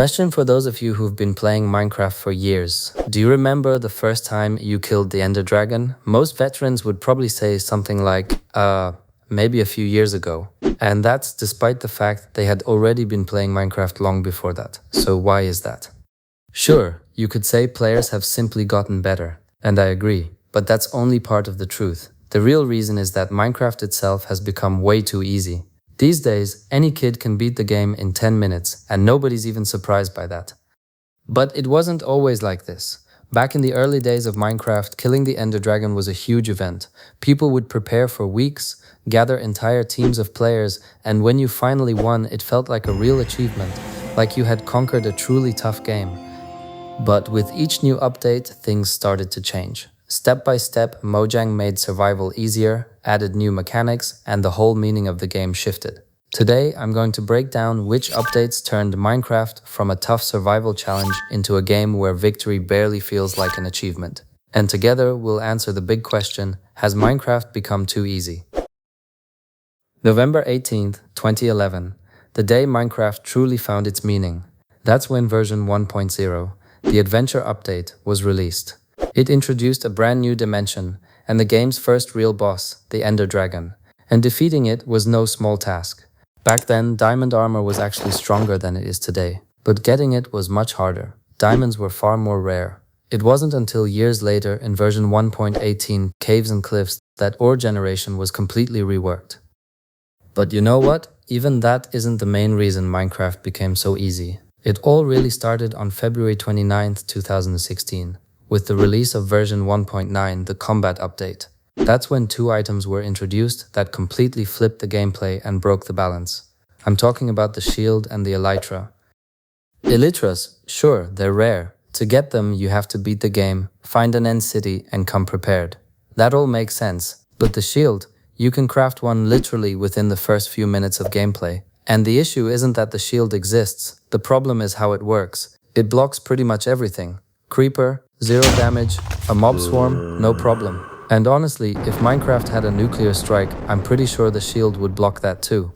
Question for those of you who've been playing Minecraft for years. Do you remember the first time you killed the Ender Dragon? Most veterans would probably say something like, maybe a few years ago. And that's despite the fact they had already been playing Minecraft long before that. So why is that? Sure, you could say players have simply gotten better, and I agree, but that's only part of the truth. The real reason is that Minecraft itself has become way too easy. These days, any kid can beat the game in 10 minutes, and nobody's even surprised by that. But it wasn't always like this. Back in the early days of Minecraft, killing the Ender Dragon was a huge event. People would prepare for weeks, gather entire teams of players, and when you finally won, it felt like a real achievement, like you had conquered a truly tough game. But with each new update, things started to change. Step by step, Mojang made survival easier, added new mechanics, and the whole meaning of the game shifted. Today, I'm going to break down which updates turned Minecraft from a tough survival challenge into a game where victory barely feels like an achievement. And together, we'll answer the big question, has Minecraft become too easy? November 18th, 2011, the day Minecraft truly found its meaning. That's when version 1.0, the Adventure Update, was released. It introduced a brand new dimension and the game's first real boss, the Ender Dragon, and defeating it was no small task. Back then, diamond armor was actually stronger than it is today, but getting it was much harder. Diamonds were far more rare. It wasn't until years later, in version 1.18, Caves and Cliffs, that ore generation was completely reworked. But you know what? Even that isn't the main reason Minecraft became so easy. It all really started on February 29th, 2016, with the release of version 1.9, the Combat Update. That's when two items were introduced that completely flipped the gameplay and broke the balance. I'm talking about the shield and the elytra. Elytras, sure, they're rare. To get them, you have to beat the game, find an end city, and come prepared. That all makes sense. But the shield, you can craft one literally within the first few minutes of gameplay. And the issue isn't that the shield exists, the problem is how it works. It blocks pretty much everything. Creeper, 0 damage, a mob swarm, no problem. And honestly, if Minecraft had a nuclear strike, I'm pretty sure the shield would block that too.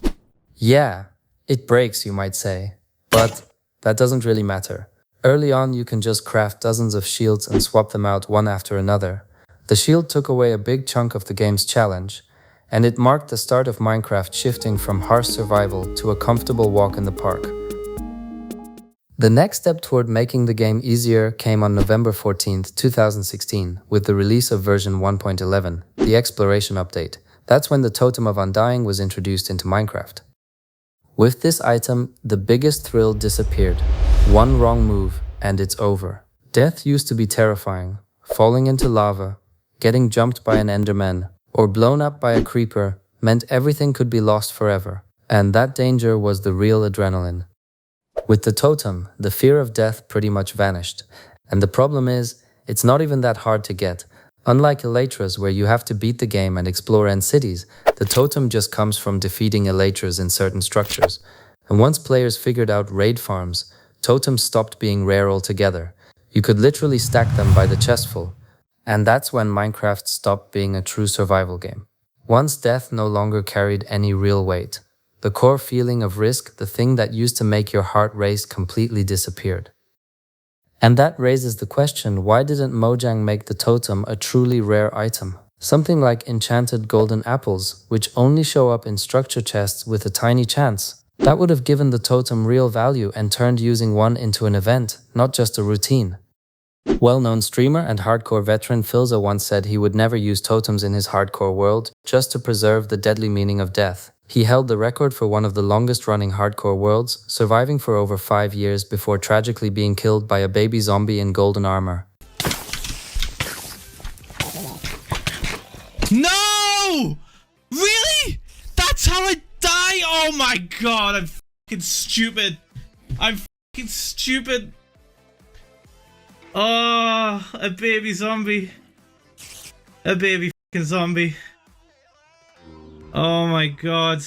Yeah, it breaks, you might say. But that doesn't really matter. Early on, you can just craft dozens of shields and swap them out one after another. The shield took away a big chunk of the game's challenge, and it marked the start of Minecraft shifting from harsh survival to a comfortable walk in the park. The next step toward making the game easier came on November 14th, 2016, with the release of version 1.11, the Exploration Update. That's when the Totem of Undying was introduced into Minecraft. With this item, the biggest thrill disappeared. One wrong move, and it's over. Death used to be terrifying. Falling into lava, getting jumped by an Enderman, or blown up by a creeper meant everything could be lost forever. And that danger was the real adrenaline. With the totem, the fear of death pretty much vanished. And the problem is, it's not even that hard to get. Unlike elytras, where you have to beat the game and explore end cities, the totem just comes from defeating elytras in certain structures. And once players figured out raid farms, totems stopped being rare altogether. You could literally stack them by the chestful. And that's when Minecraft stopped being a true survival game. Once death no longer carried any real weight. The core feeling of risk, the thing that used to make your heart race, completely disappeared. And that raises the question, why didn't Mojang make the totem a truly rare item? Something like enchanted golden apples, which only show up in structure chests with a tiny chance. That would have given the totem real value and turned using one into an event, not just a routine. Well-known streamer and hardcore veteran Philza once said he would never use totems in his hardcore world, just to preserve the deadly meaning of death. He held the record for one of the longest-running hardcore worlds, surviving for over 5 years before tragically being killed by a baby zombie in golden armor. No! Really? That's how I die? Oh my god, I'm fucking stupid. I'm fucking stupid. Oh, a baby zombie. A baby fucking zombie. Oh my god.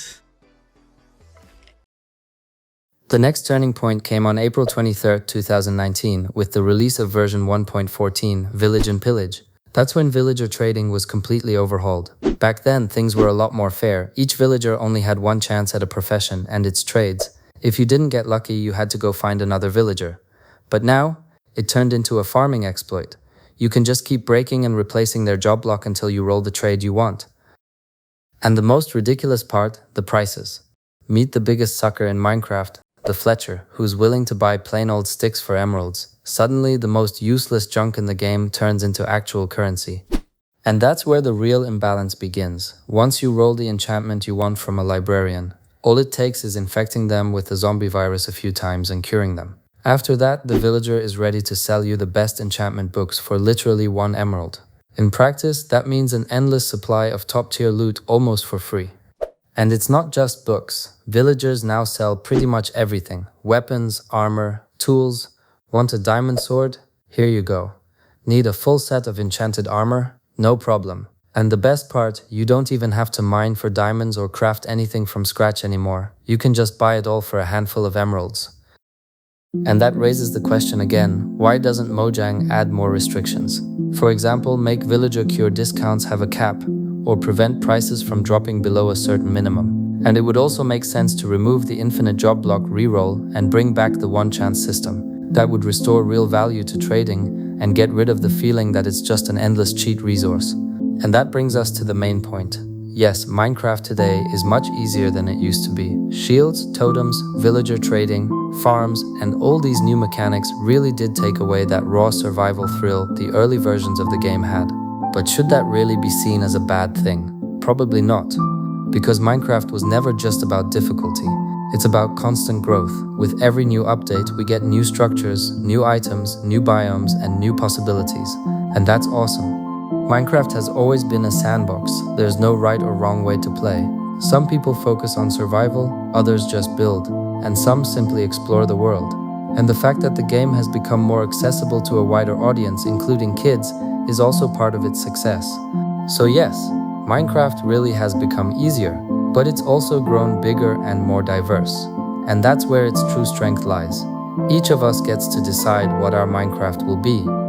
The next turning point came on April 23rd, 2019, with the release of version 1.14, Village and Pillage. That's when villager trading was completely overhauled. Back then, things were a lot more fair. Each villager only had one chance at a profession and its trades. If you didn't get lucky, you had to go find another villager. But now, it turned into a farming exploit. You can just keep breaking and replacing their job block until you roll the trade you want. And the most ridiculous part, the prices. Meet the biggest sucker in Minecraft, the Fletcher, who's willing to buy plain old sticks for emeralds. Suddenly, the most useless junk in the game turns into actual currency. And that's where the real imbalance begins. Once you roll the enchantment you want from a librarian, all it takes is infecting them with the zombie virus a few times and curing them. After that, the villager is ready to sell you the best enchantment books for literally 1 emerald. In practice, that means an endless supply of top-tier loot almost for free. And it's not just books. Villagers now sell pretty much everything. Weapons, armor, tools. Want a diamond sword? Here you go. Need a full set of enchanted armor? No problem. And the best part, you don't even have to mine for diamonds or craft anything from scratch anymore. You can just buy it all for a handful of emeralds. And that raises the question again, why doesn't Mojang add more restrictions? For example, make villager cure discounts have a cap, or prevent prices from dropping below a certain minimum. And it would also make sense to remove the infinite job block reroll and bring back the one chance system. That would restore real value to trading and get rid of the feeling that it's just an endless cheat resource. And that brings us to the main point. Yes, Minecraft today is much easier than it used to be. Shields, totems, villager trading, farms, and all these new mechanics really did take away that raw survival thrill the early versions of the game had. But should that really be seen as a bad thing? Probably not. Because Minecraft was never just about difficulty. It's about constant growth. With every new update, we get new structures, new items, new biomes, and new possibilities. And that's awesome. Minecraft has always been a sandbox. There's no right or wrong way to play. Some people focus on survival, others just build, and some simply explore the world. And the fact that the game has become more accessible to a wider audience, including kids, is also part of its success. So yes, Minecraft really has become easier, but it's also grown bigger and more diverse. And that's where its true strength lies. Each of us gets to decide what our Minecraft will be.